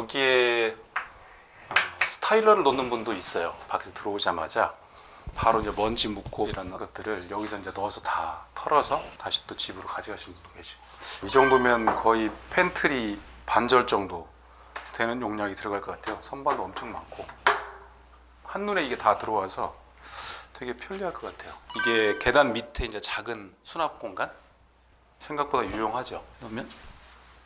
여기에 스타일러를 놓는 분도 있어요. 밖에서 들어오자마자 바로 이제 먼지 묻고 이런 것들을 여기서 이제 넣어서 다 털어서 다시 또 집으로 가져가시는 분도 계시고, 이 정도면 거의 팬트리 반절 정도 되는 용량이 들어갈 것 같아요. 선반도 엄청 많고 한눈에 이게 다 들어와서 되게 편리할 것 같아요. 이게 계단 밑에 이제 작은 수납 공간, 생각보다 유용하죠. 그러면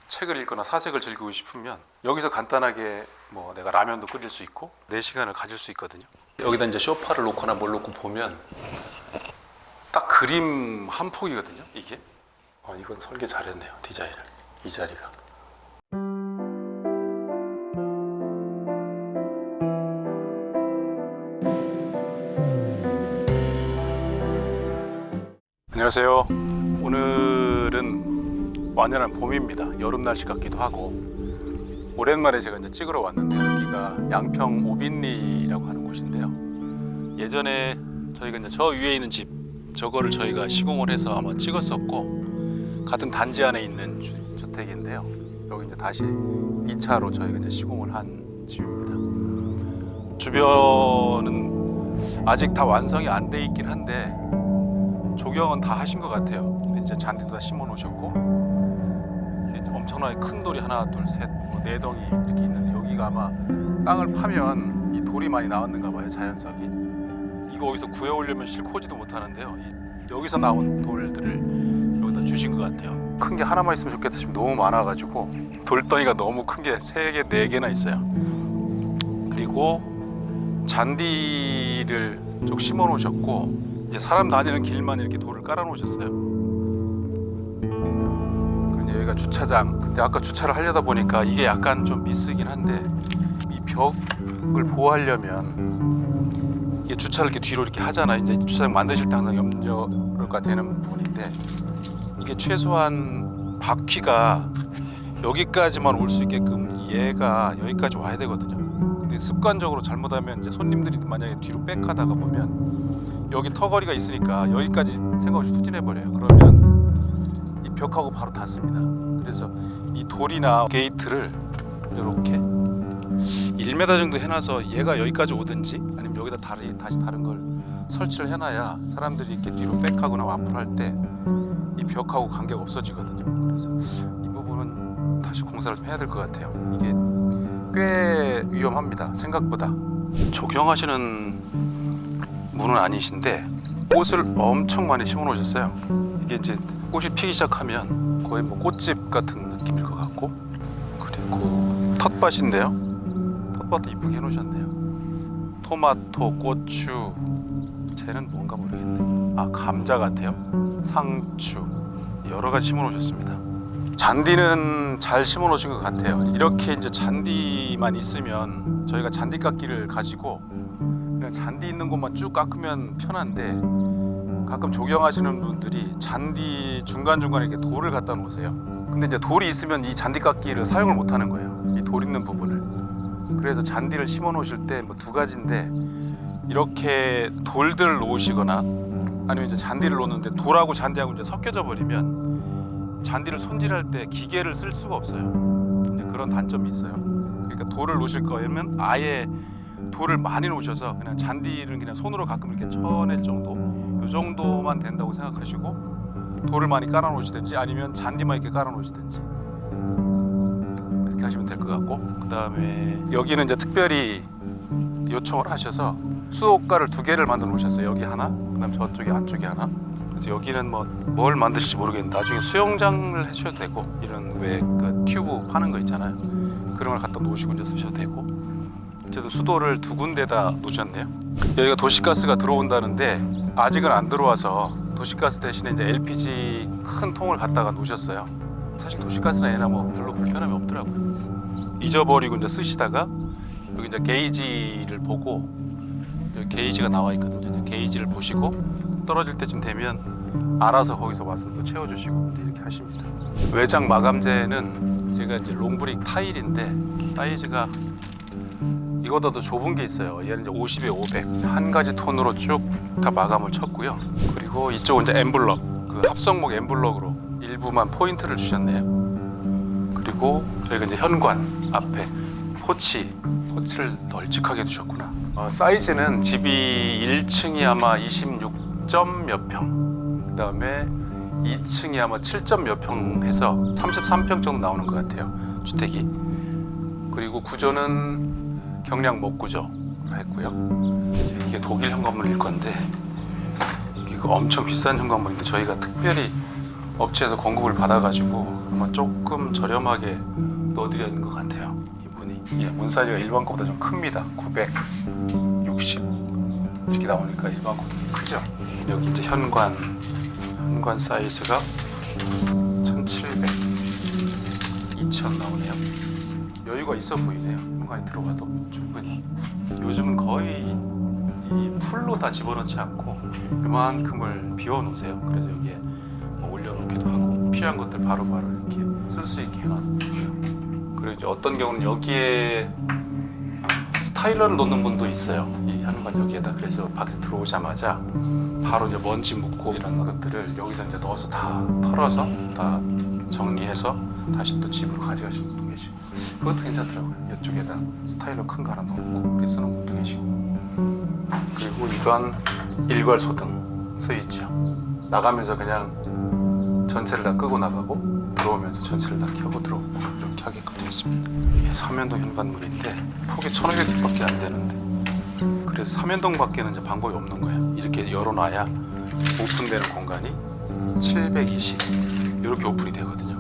책을 읽거나 사색을 즐기고 싶으면 여기서 간단하게 뭐 내가 라면도 끓일 수 있고 내 시간을 가질 수 있거든요. 여기다 이제 소파를 놓거나 뭘 놓고 보면 딱 그림 한 폭이거든요. 이게 이건 설계 잘했네요. 디자인을. 이 자리가 안녕하세요. 오늘은 완연한 봄입니다. 여름 날씨 같기도 하고 오랜만에 제가 이제 찍으러 왔는데, 여기가 양평 오빈리라고 하는 곳인데요. 예전에 저희가 이제 저 위에 있는 집, 저거를 저희가 시공을 해서 한번 찍었었고, 같은 단지 안에 있는 주택인데요. 여기 이제 다시 2차로 저희가 이제 시공을 한 집입니다. 주변은 아직 다 완성이 안 돼 있긴 한데 조경은 다 하신 것 같아요. 근데 이제 잔디도 다 심어 놓으셨고, 이게 엄청나게 큰 돌이 하나, 둘, 셋, 네 덩이 이렇게 있는데, 여기가 아마 땅을 파면 이 돌이 많이 나왔는가 봐요. 자연석이. 이거 어디서 구해오려면 실코지도 못하는데요. 여기서 나온 돌들을 여기다 주신 것 같아요. 큰 게 하나만 있으면 좋겠다 싶으면 너무 많아가지고 돌덩이가 너무 큰 게 3개, 4개나 있어요. 그리고 잔디를 쭉 심어 놓으셨고, 이제 사람 다니는 길만 이렇게 돌을 깔아 놓으셨어요. 그런데 여기가 주차장. 근데 아까 주차를 하려다 보니까 이게 약간 좀 미스긴 한데, 이 벽을 보호하려면 이게 주차를 이렇게 뒤로 이렇게 하잖아요. 이제 주차장 만드실 때 항상 염려가 되는 부분인데, 이게 최소한 바퀴가 여기까지만 올 수 있게끔 얘가 여기까지 와야 되거든요. 근데 습관적으로 잘못하면 이제 손님들이 만약에 뒤로 백하다가 보면 여기 터거리가 있으니까 여기까지 생각 없이 후진해 버려요. 그러면 이 벽하고 바로 닿습니다. 그래서 이 돌이나 게이트를 이렇게 1m 정도 해놔서 얘가 여기까지 오든지, 아니면 여기다 다시 다른 걸 설치를 해놔야 사람들이 이렇게 뒤로 백하거나 앞으로 할 때 이 벽하고 관계가 없어지거든요. 그래서 이 부분은 다시 공사를 좀 해야 될 것 같아요. 이게 꽤 위험합니다. 생각보다. 조경하시는 분은 아니신데 꽃을 엄청 많이 심어 놓으셨어요. 이게 이제 꽃이 피기 시작하면 거의 뭐 꽃집 같은 느낌일 것 같고, 그리고 텃밭인데요. 텃밭도 이쁘게 해놓으셨네요. 토마토, 고추, 쟤는 뭔가 모르겠네. 감자 같아요. 상추, 여러 가지 심어 놓으셨습니다. 잔디는 잘 심어 놓으신 것 같아요. 이렇게 이제 잔디만 있으면 저희가 잔디깎기를 가지고 그냥 잔디 있는 곳만 쭉 깎으면 편한데, 가끔 조경하시는 분들이 잔디 중간중간에 이렇게 돌을 갖다 놓으세요. 근데 이제 돌이 있으면 이 잔디 깎기를 사용을 못 하는 거예요. 이 돌 있는 부분을. 그래서 잔디를 심어 놓으실 때 뭐 두 가지인데, 이렇게 돌들을 놓으시거나 아니면 이제 잔디를 놓는데 돌하고 잔디하고 이제 섞여져 버리면 잔디를 손질할 때 기계를 쓸 수가 없어요. 이제 그런 단점이 있어요. 그러니까 돌을 놓으실 거면 아예 돌을 많이 놓으셔서 그냥 잔디를 그냥 손으로 가끔 이렇게 쳐낼 정도, 이 정도만 된다고 생각하시고 돌을 많이 깔아 놓으시든지 아니면 잔디만 이렇게 깔아 놓으시든지 그렇게 하시면 될 것 같고, 그 다음에 여기는 이제 특별히 요청을 하셔서 수도가를 2개를 만들어 놓으셨어요. 여기 하나, 그 다음 저쪽에 안쪽에 하나. 그래서 여기는 뭘 만드실지 모르겠는데 나중에 수영장을 하셔도 되고, 이런 왜 그 튜브 파는 거 있잖아요. 그런 걸 갖다 놓으시고 이제 쓰셔도 되고. 어쨌든 수도를 2군데다 놓으셨네요. 여기가 도시가스가 들어온다는데 아직은 안 들어와서 도시가스 대신에 이제 LPG 큰 통을 갖다가 놓으셨어요. 사실 도시가스나 얘나 뭐 별로 불편함이 없더라고요. 잊어버리고 이제 쓰시다가 여기 이제 게이지를 보고, 여기 게이지가 나와 있거든요. 이제 게이지를 보시고 떨어질 때쯤 되면 알아서 거기서 와서 또 채워주시고 이렇게 하십니다. 외장 마감재는 얘가 이제 롱브릭 타일인데 사이즈가 이거보다 더 좁은 게 있어요. 얘는 이제 50에 500 한 가지 톤으로 쭉 다 마감을 쳤고요. 그리고 이쪽은 이제 엠블럭, 그 합성목 엠블럭으로 일부만 포인트를 주셨네요. 그리고 저희가 이제 현관 앞에 포치를 널찍하게 두셨구나. 사이즈는 집이 1층이 아마 26점 몇 평, 그 다음에 2층이 아마 7점 몇 평 해서 33평 정도 나오는 것 같아요, 주택이. 그리고 구조는 경량 목구조로 했고요. 이게 독일 현관문일 건데 이게 엄청 비싼 현관문인데 저희가 특별히 업체에서 공급을 받아가지고 아마 조금 저렴하게 넣어드리는 것 같아요. 이분이. 예, 문 사이즈가 일반 거보다 좀 큽니다. 960 이렇게 나오니까 일반 거보다 크죠. 여기 이제 현관 사이즈가 1700, 2000 나오네요. 여유가 있어 보이네요. 현관이 들어가도 충분히. 요즘은 거의 이 풀로 다 집어넣지 않고 이만큼을 비워 놓으세요. 그래서 여기에 뭐 올려놓기도 하고 필요한 것들 바로바로 이렇게 쓸 수 있게 해놨고요. 그리고 이제 어떤 경우는 여기에 스타일러를 놓는 분도 있어요. 이 현관 여기에다. 그래서 밖에서 들어오자마자 바로 이제 먼지 묻고 이런 것들을 여기서 이제 넣어서 다 털어서 다 정리해서 다시 또 집으로 가져가시는 분도 계시고, 그것도 괜찮더라고요. 이쪽에다 스타일러 큰 거 하나 넣고 이렇게 쓰는 분도 계시고. 그리고 이건 일괄 소등 써 있죠. 나가면서 그냥 전체를 다 끄고 나가고 들어오면서 전체를 다 켜고 들어오고 이렇게 하게끔 되어 있습니다. 이게 삼연동 현관문인데 폭이 1500밖에 안 되는데, 그래서 삼연동밖에는 이제 방법이 없는 거예요. 이렇게 열어놔야 오픈되는 공간이 720 이렇게 오픈이 되거든요.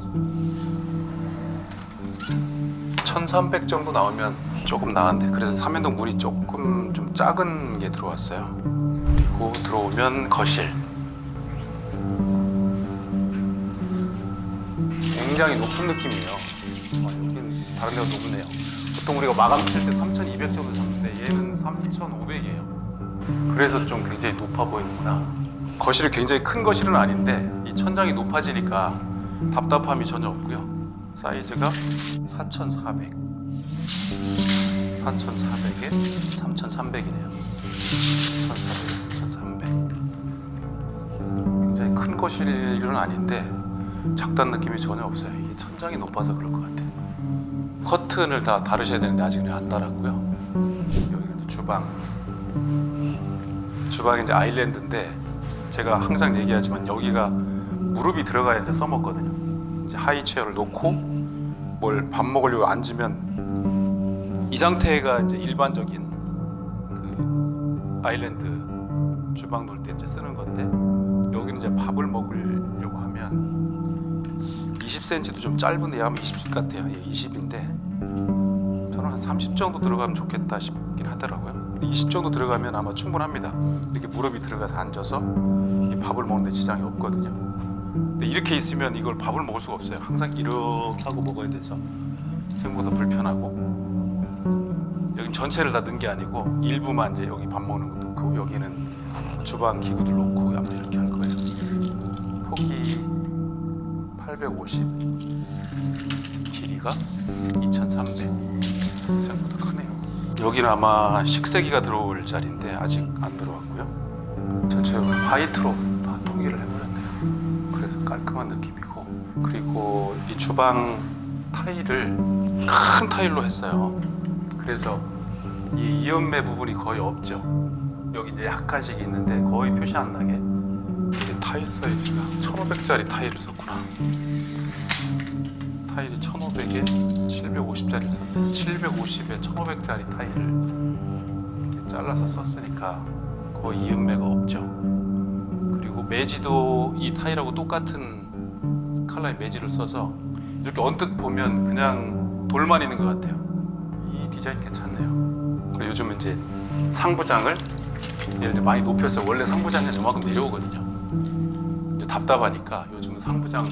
1300 정도 나오면 조금 나은데, 그래서 삼연동 문이 조금 좀 작은 게 들어왔어요. 그리고 들어오면 거실. 굉장히 높은 느낌이에요. 여긴 다른 데가 높네요. 보통 우리가 마감 칠 때 3200 정도 잡는데 얘는 3500이에요. 그래서 좀 굉장히 높아 보이는구나. 거실이 굉장히 큰 거실은 아닌데 이 천장이 높아지니까 답답함이 전혀 없고요. 사이즈가 4400, 4400에 3300이네요. 1400, 1300. 굉장히 큰 거실은 아닌데 작다는 느낌이 전혀 없어요. 이게 천장이 높아서 그럴 것 같아요. 커튼을 다 다르셔야 되는데 아직은 안 달았고요. 여기가 이제 주방이 이제 아일랜드인데, 제가 항상 얘기하지만 여기가 무릎이 들어가야 이제 써먹거든요. 이제 하이 체어를 놓고 뭘 밥 먹으려고 앉으면 이 상태가 이제 일반적인 그 아일랜드 주방 놓을 때 이제 쓰는 건데, 여기는 이제 밥을 먹으려고 하면 20cm도 좀 짧은데 아마 20 같아요. 예, 20인데 저는 한 30 정도 들어가면 좋겠다 싶긴 하더라고요. 20 정도 들어가면 아마 충분합니다. 이렇게 무릎이 들어가서 앉아서 밥을 먹는데 지장이 없거든요. 근데 이렇게 있으면 이걸 밥을 먹을 수가 없어요. 항상 이렇게 하고 먹어야 돼서 생각보다 불편하고, 여긴 전체를 다 넣은 게 아니고 일부만 이제 여기 밥 먹는 것도 있고, 여기는 주방 기구들 놓고 아마 이렇게 할 거예요. 폭이 850, 길이가 2300. 생각보다 크네요. 여기는 아마 식세기가 들어올 자리인데 아직 안 들어왔고요. 전체적으로 화이트로 다 통일을 해버렸네요. 그래서 깔끔한 느낌이고, 그리고 이 주방 타일을 큰 타일로 했어요. 그래서 이 이연매 부분이 거의 없죠. 여기 이제 약간씩 있는데 거의 표시 안 나게. 이게 타일 사이즈가 1500짜리 타일을 썼구나. 타일이 1500에 750짜리를 썼네. 750에 1500짜리 타일을 이렇게 잘라서 썼으니까 거의 이음매가 없죠. 그리고 매지도 이 타일하고 똑같은 컬러의 매지를 써서 이렇게 언뜻 보면 그냥 돌만 있는 것 같아요. 이 디자인 괜찮네요. 그리고 요즘은 이제 상부장을 예를 들어 많이 높였어요. 원래 상부장은 이만큼 내려오거든요. 이제 답답하니까 요즘은 상부장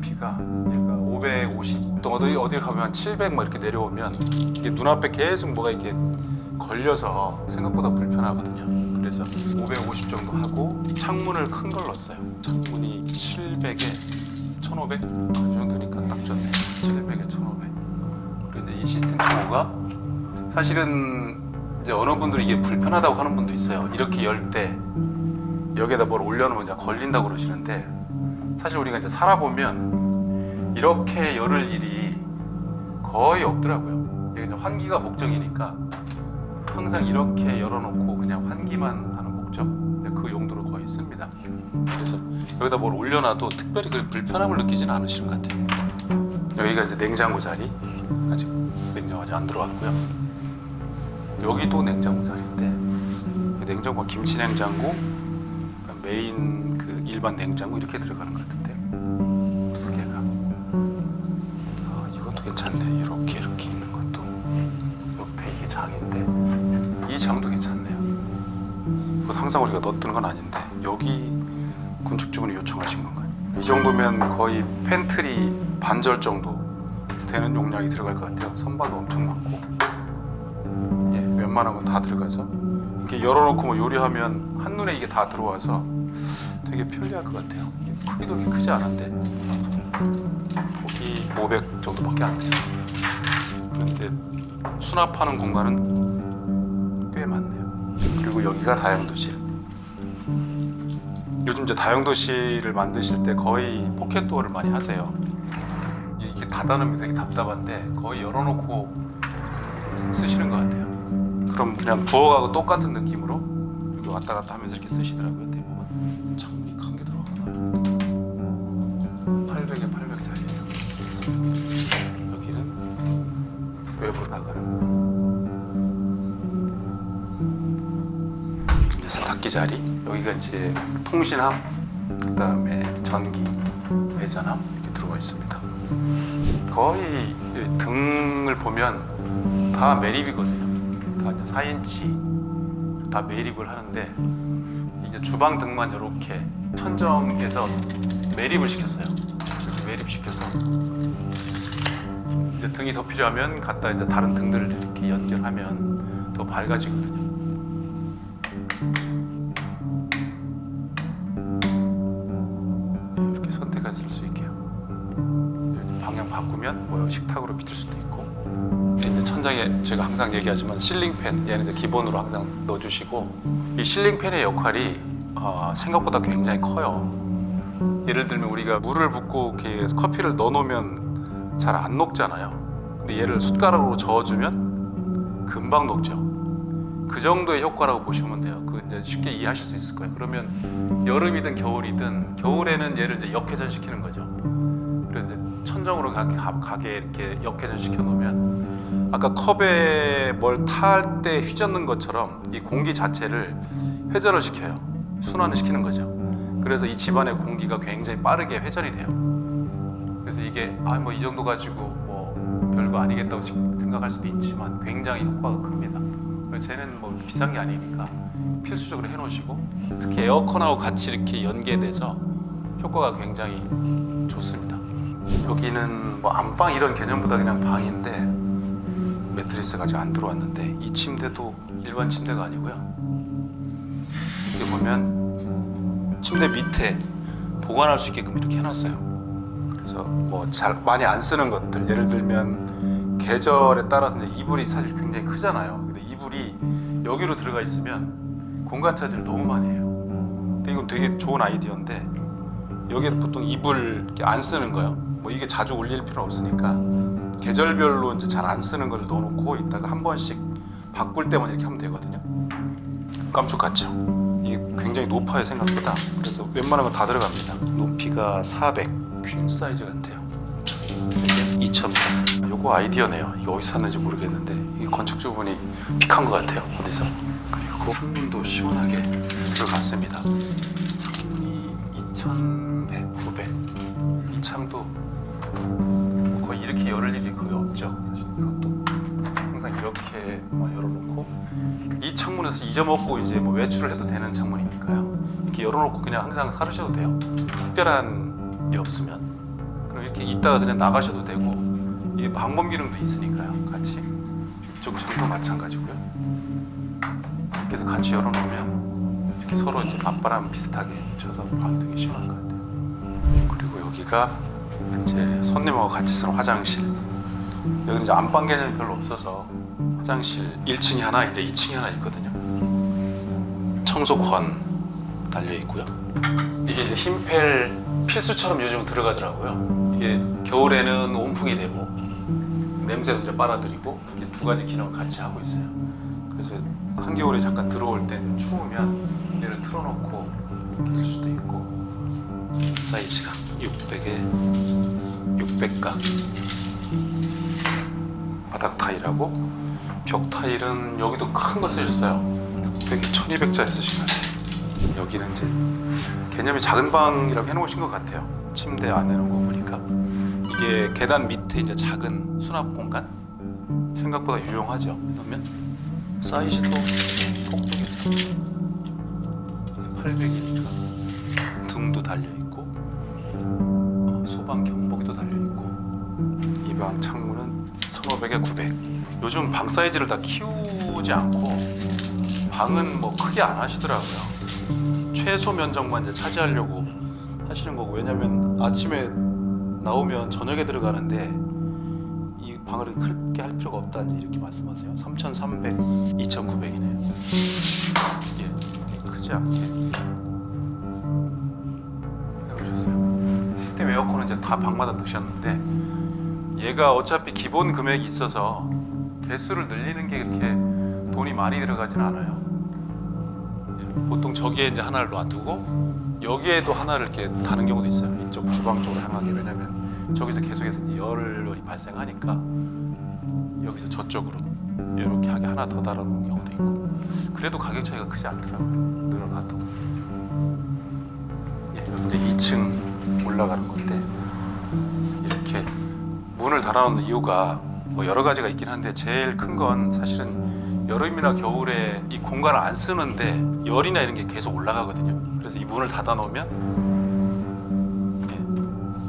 깊이가 얘가 550, 또 어딜 가면 700 막 이렇게 내려오면 이게 눈앞에 계속 뭐가 이렇게 걸려서 생각보다 불편하거든요. 그래서 550 정도 하고 창문을 큰 걸 넣었어요. 창문이 700에 1500? 그 정도니까 딱 좋네. 700에 1500. 그리고 이제 이 시스템 기구가 사실은 이제 어느 분들은 이게 불편하다고 하는 분도 있어요. 이렇게 열 때 여기에다 뭘 올려놓으면 이제 걸린다고 그러시는데, 사실 우리가 이제 살아보면 이렇게 열을 일이 거의 없더라고요. 이게 이제 환기가 목적이니까 항상 이렇게 열어놓고 그냥 환기만 하는 목적, 그 용도로 거의 씁니다. 그래서 여기다 뭘 올려놔도 특별히 그 불편함을 느끼지는 않으시는 것 같아요. 여기가 이제 냉장고 자리, 아직 냉장고 아직 안 들어왔고요. 여기도 냉장고 자리인데 냉장고가 김치 냉장고, 메인 그 일반 냉장고 이렇게 들어가는 것 같은데 두 개가. 이것도 괜찮네. 이렇게 있는 것도. 옆에 이게 장인데 이 장도 괜찮네요. 이것 항상 우리가 넣어두는 건 아닌데 여기 건축주분이 요청하신 건가요? 이 정도면 거의 팬트리 반절 정도 되는 용량이 들어갈 것 같아요. 선반도 엄청 많고, 예, 웬만한 건 다 들어가서 이렇게 열어놓고 뭐 요리하면 한눈에 이게 다 들어와서 되게 편리할 것 같아요. 크기도 그렇게 크지 않은데 거기 500 정도밖에 안 돼요. 그런데 수납하는 공간은 꽤 많네요. 그리고 여기가 다용도실. 요즘 이제 다용도실을 만드실 때 거의 포켓도어를 많이 하세요. 이렇게 닫아놓으면 되게 답답한데 거의 열어놓고 쓰시는 것 같아요. 그럼 그냥 부엌하고 똑같은 느낌으로 이렇게 왔다 갔다 하면서 이렇게 쓰시더라고요. 대부분 창문이 큰 게 들어가나요? 800에 800 사이에요. 여기는 외부로 나가는 이제 세탁기 자리. 여기가 이제 통신함, 그 다음에 전기, 외전함 이렇게 들어가 있습니다. 거의 등을 보면 다 매립이거든요. 다 이제 4인치 다 매립을 하는데 이제 주방 등만 이렇게 천정에서 매립을 시켰어요. 이렇게 매립시켜서 이제 등이 더 필요하면 갖다 이제 다른 등들을 이렇게 연결하면 더 밝아지거든요. 이렇게 선택해서 쓸 수 있게요. 방향 바꾸면 뭐 식탁으로 비칠 수도 있고. 이제 천장에 제가 항상 얘기하지만 실링팬, 얘는 이제 기본으로 항상 넣어주시고, 이 실링팬의 역할이 생각보다 굉장히 커요. 예를 들면 우리가 물을 붓고 이렇게 커피를 넣어놓으면 잘 안 녹잖아요. 근데 얘를 숟가락으로 저어주면 금방 녹죠. 그 정도의 효과라고 보시면 돼요. 그 이제 쉽게 이해하실 수 있을 거예요. 그러면 여름이든 겨울이든, 겨울에는 얘를 이제 역회전 시키는 거죠. 그래서 이제 천정으로 가게 이렇게 역회전 시켜 놓으면 아까 컵에 뭘 탈 때 휘젓는 것처럼 이 공기 자체를 회전을 시켜요. 순환을 시키는 거죠. 그래서 이 집안의 공기가 굉장히 빠르게 회전이 돼요. 그래서 이게 뭐 이 정도 가지고 뭐 별거 아니겠다고 생각할 수도 있지만 굉장히 효과가 큽니다. 그리고 쟤는 뭐 비싼 게 아니니까 필수적으로 해놓으시고, 특히 에어컨하고 같이 이렇게 연계돼서 효과가 굉장히 좋습니다. 여기는 뭐 안방 이런 개념보다 그냥 방인데 매트리스가 아직 안 들어왔는데, 이 침대도 일반 침대가 아니고요. 여기 보면 침대 밑에 보관할 수 있게끔 이렇게 해놨어요. 그래서 뭐 잘 많이 안 쓰는 것들, 예를 들면 계절에 따라서 이제 이불이 사실 굉장히 크잖아요. 근데 이불이 여기로 들어가 있으면 공간 차지를 너무 많이 해요. 근데 이건 되게 좋은 아이디어인데, 여기에 보통 이불 이렇게 안 쓰는 거예요. 뭐 이게 자주 올릴 필요 없으니까 계절별로 이제 잘 안 쓰는 걸 넣어놓고 이따가 한 번씩 바꿀 때만 이렇게 하면 되거든요. 깜짝같죠? 이게 굉장히 높아요, 생각보다. 그래서 웬만한 건 다 들어갑니다. 높이가 400, 퀸 사이즈 같아요. 2,000. 요거 아이디어네요. 이게 어디서 샀는지 모르겠는데 이 건축주분이 픽한 것 같아요, 어디서. 그리고 창문도 시원하게 들어갔습니다. 창문이 2,100, 900. 이 창도 거의 이렇게 열을 일이 거의 없죠. 사실 이것도 항상 이렇게만 열어놓고, 이 창문에서 잊어먹고 이제 뭐 외출을 해도 되는 창문이니까요. 이렇게 열어놓고 그냥 항상 사르셔도 돼요. 특별한 일이 없으면. 그럼 이렇게 있다가 그냥 나가셔도 되고, 이게 방범 기능도 있으니까요. 같이 이쪽 창도 마찬가지고요. 이렇게 해서 같이 열어놓으면 이렇게 서로 이제 맞바람 비슷하게 쳐서 방이 되게 시원한 것 같아요. 그리고 여기가 이제 손님하고 같이 쓰는 화장실. 여기는 이제 안방 개념이 별로 없어서 화장실 1층이 하나, 이제 2층이 하나 있거든요. 청소권 달려 있고요. 이게 이제 흰펠 필수처럼 요즘 들어가더라고요. 이게 겨울에는 온풍이 되고 냄새도 이제 빨아들이고 이렇게 두 가지 기능을 같이 하고 있어요. 그래서 한겨울에 잠깐 들어올 때 추우면 얘를 틀어놓고 낄 수도 있고. 사이즈가 600에 600각. 바닥 타일하고 벽 타일은 여기도 큰 거 쓰셨어요. 600에 1200짜리 쓰신 것 같아요. 여기는 이제 개념이 작은 방이라고 해놓으신 것 같아요. 침대 안 해놓은 거 보니까. 이게 계단 밑에 이제 작은 수납 공간? 생각보다 유용하죠. 그러면 사이즈도 똑똑해서 800이니까 등도 달려있고 소방 경보기도 달려있고. 이 방 창문은 1500에 900. 요즘 방 사이즈를 다 키우지 않고 방은 뭐 크게 안 하시더라고요. 최소 면적만 이제 차지하려고 하시는 거고. 왜냐면 아침에 나오면 저녁에 들어가는데 이 방을 크게 할 필요가 없다 이렇게 말씀하세요. 3,300, 2,900이네요. 예, 크지 않게 해보셨어요. 시스템 에어컨은 이제 다 방마다 넣으셨는데 얘가 어차피 기본 금액이 있어서 개수를 늘리는 게 그렇게 돈이 많이 들어가진 않아요. 보통 저기에 이제 하나를 놔두고 여기에도 하나를 이렇게 다는 경우도 있어요. 이쪽 주방 쪽으로 향하게. 왜냐면 저기서 계속해서 이제 열이 발생하니까 여기서 저쪽으로 이렇게 하게 하나 더 달아놓는 경우도 있고. 그래도 가격 차이가 크지 않더라고요. 늘어나도. 여기 이제 2층 올라가는 건데 이렇게 문을 달아놓는 이유가 뭐 여러 가지가 있긴 한데 제일 큰 건 사실은 여름이나 겨울에 이 공간을 안 쓰는데 열이나 이런 게 계속 올라가거든요. 그래서 이 문을 닫아 놓으면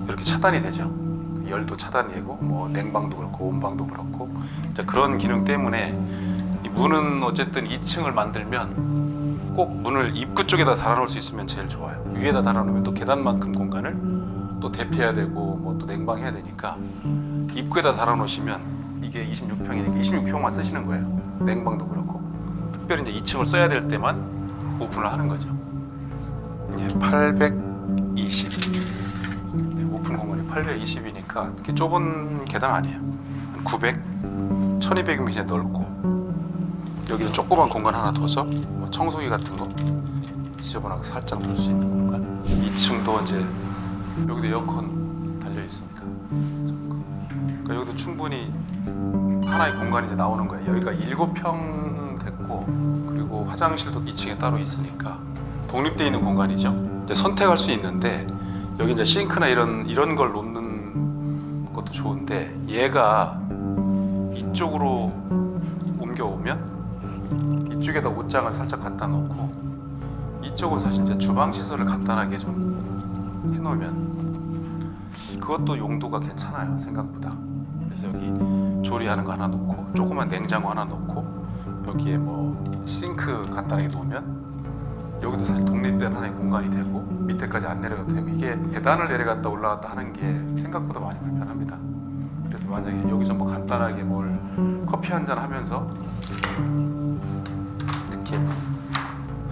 이렇게 차단이 되죠. 열도 차단되고 뭐 냉방도 그렇고 온방도 그렇고. 그런 기능 때문에 이 문은 어쨌든 2층을 만들면 꼭 문을 입구 쪽에다 달아놓을 수 있으면 제일 좋아요. 위에다 달아놓으면 또 계단만큼 공간을 또 대피해야 되고 뭐 또 냉방해야 되니까 입구에다 달아놓으시면 이게 26평이니까 26평만 쓰시는 거예요. 냉방도 그렇고. 특별히 이제 2층을 써야 될 때만 오픈을 하는 거죠. 820. 오픈 공간이 820이니까 이렇게 좁은 계단 아니에요. 900, 1200이면 이제 넓고. 여기는 조그만 공간 하나 둬서 뭐 청소기 같은 거 지저분하게 살짝 둘 수 있는 공간. 2층도 이제 여기도 에어컨 달려 있습니다. 그러니까 여기도 충분히 하나의 공간이 이제 나오는 거예요. 여기가 7평 됐고 그리고 화장실도 2층에 따로 있으니까 독립되어 있는 공간이죠. 이제 선택할 수 있는데 여기 이제 싱크나 이런 걸 놓는 것도 좋은데 얘가 이쪽으로 옮겨오면 이쪽에다 옷장을 살짝 갖다 놓고 이쪽으로 사실 이제 주방 시설을 간단하게 좀 해놓으면 그것도 용도가 괜찮아요. 생각보다. 그래서 여기 조리하는 거 하나 놓고 조그만 냉장고 하나 놓고 여기에 뭐 싱크 간단하게 놓으면 여기도 사실 독립된 하나의 공간이 되고 밑에까지 안 내려가도 되고. 이게 계단을 내려갔다 올라갔다 하는 게 생각보다 많이 불편합니다. 그래서 만약에 여기서 뭐 간단하게 뭘 커피 한잔 하면서 이렇게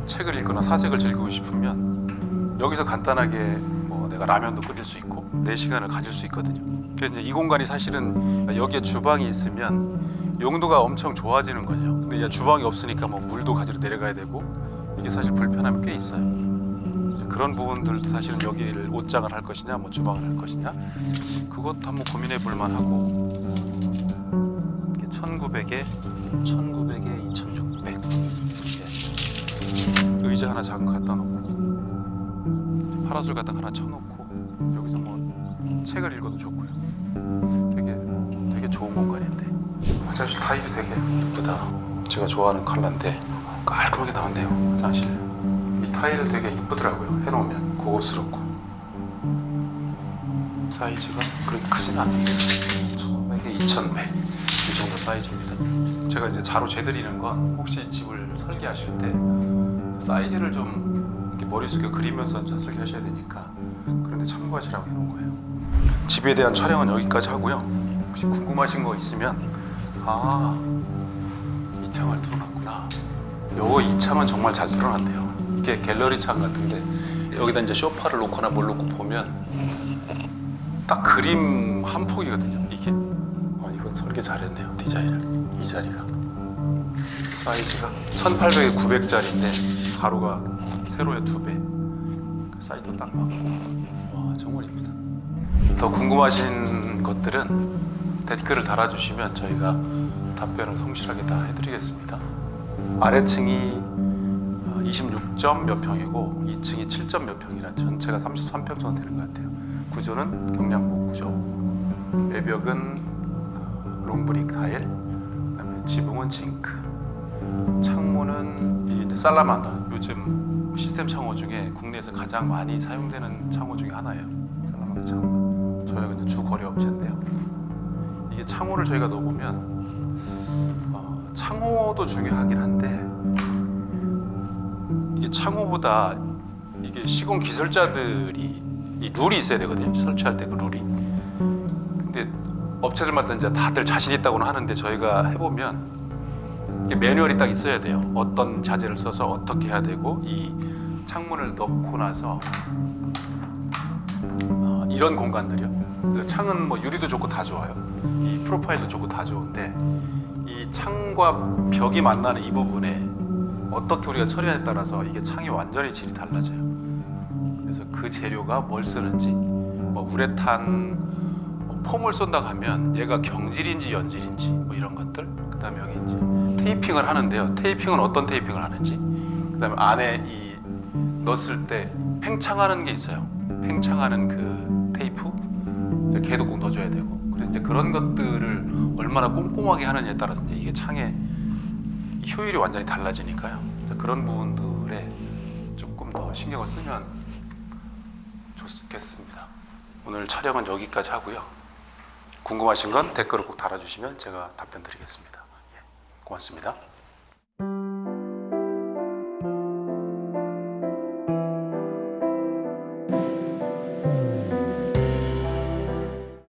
책을 읽거나 사색을 즐기고 싶으면 여기서 간단하게 뭐 내가 라면도 끓일 수 있고 내 시간을 가질 수 있거든요. 그래서 이제 이 공간이 사실은 여기에 주방이 있으면 용도가 엄청 좋아지는 거죠. 근데 이제 주방이 없으니까 뭐 물도 가지러 내려가야 되고 이게 사실 불편함이 꽤 있어요. 그런 부분들도 사실은 여기를 옷장을 할 것이냐 뭐 주방을 할 것이냐 그것도 한번 고민해 볼 만하고. 1900에 2600. 의자 하나 작은 거 갖다 놓고 파라솔 갖다 하나 쳐놓고 여기서 뭐 책을 읽어도 좋고요. 되게 좋은 공간인데. 화장실 타일이 되게 이쁘다. 제가 좋아하는 컬러인데 깔끔하게 나왔네요. 화장실 이 타일 되게 이쁘더라고요. 해놓으면 고급스럽고. 사이즈가 그렇게 크진 않은데 1500에 2100 이 정도 사이즈입니다. 제가 이제 자로 재드리는 건 혹시 집을 설계하실 때 사이즈를 좀 이렇게 머릿속에 그리면서 설계하셔야 되니까 그런데 참고하시라고 해놓은 거예요. 집에 대한 촬영은 여기까지 하고요. 혹시 궁금하신 거 있으면 이 창을 뚫어놨구나. 요거 이 창은 정말 잘 뚫어놨네요. 이게 갤러리 창 같은데 여기다 이제 소파를 놓거나 뭘 놓고 보면 딱 그림 한 폭이거든요. 이게 이거 이건 설계 잘했네요. 디자인을. 이 자리가 사이즈가 1800에 900짜리인데 가로가 세로의 2배. 사이즈도 딱 맞고. 와, 정말 이쁘다. 더 궁금하신 것들은 댓글을 달아주시면 저희가 답변을 성실하게 다 해드리겠습니다. 아래층이 26점 몇 평이고 2층이 7점 몇 평이라 전체가 33평 정도 되는 것 같아요. 구조는 경량목 구조. 외벽은 롱브릭 타일. 그다음에 지붕은 징크. 창문은 이제 살라만더. 요즘 시스템 창호 중에 국내에서 가장 많이 사용되는 창호 중에 하나예요. 살라만더 창호. 저희가 이제 주 거래 업체인데요. 이게 창호를 저희가 넣어보면 창호도 중요하긴 한데 이게 창호보다 이게 시공 기술자들이 이 룰이 있어야 되거든요. 설치할 때 그 룰이. 근데 업체들마다 이제 다들 자신 있다고는 하는데 저희가 해보면 이게 매뉴얼이 딱 있어야 돼요. 어떤 자재를 써서 어떻게 해야 되고 이 창문을 넣고 나서 이런 공간들이요. 창은 뭐 유리도 좋고 다 좋아요. 이 프로파일도 좋고 다 좋은데 이 창과 벽이 만나는 이 부분에 어떻게 우리가 처리하냐에 따라서 이게 창이 완전히 질이 달라져요. 그래서 그 재료가 뭘 쓰는지, 뭐 우레탄 폼을 쏜다고 하면 얘가 경질인지 연질인지 뭐 이런 것들. 그다음에 여기 이제 테이핑을 하는데요. 테이핑은 어떤 테이핑을 하는지. 그다음에 안에 이 넣었을 때 팽창하는 게 있어요. 팽창하는 그 테이프 걔도 꼭 넣어줘야 되고. 그래서 이제 그런 것들을 얼마나 꼼꼼하게 하느냐에 따라서 이제 이게 창의 효율이 완전히 달라지니까요. 그런 부분들에 조금 더 신경을 쓰면 좋겠습니다. 오늘 촬영은 여기까지 하고요. 궁금하신 건 댓글을 꼭 달아주시면 제가 답변 드리겠습니다. 예, 고맙습니다.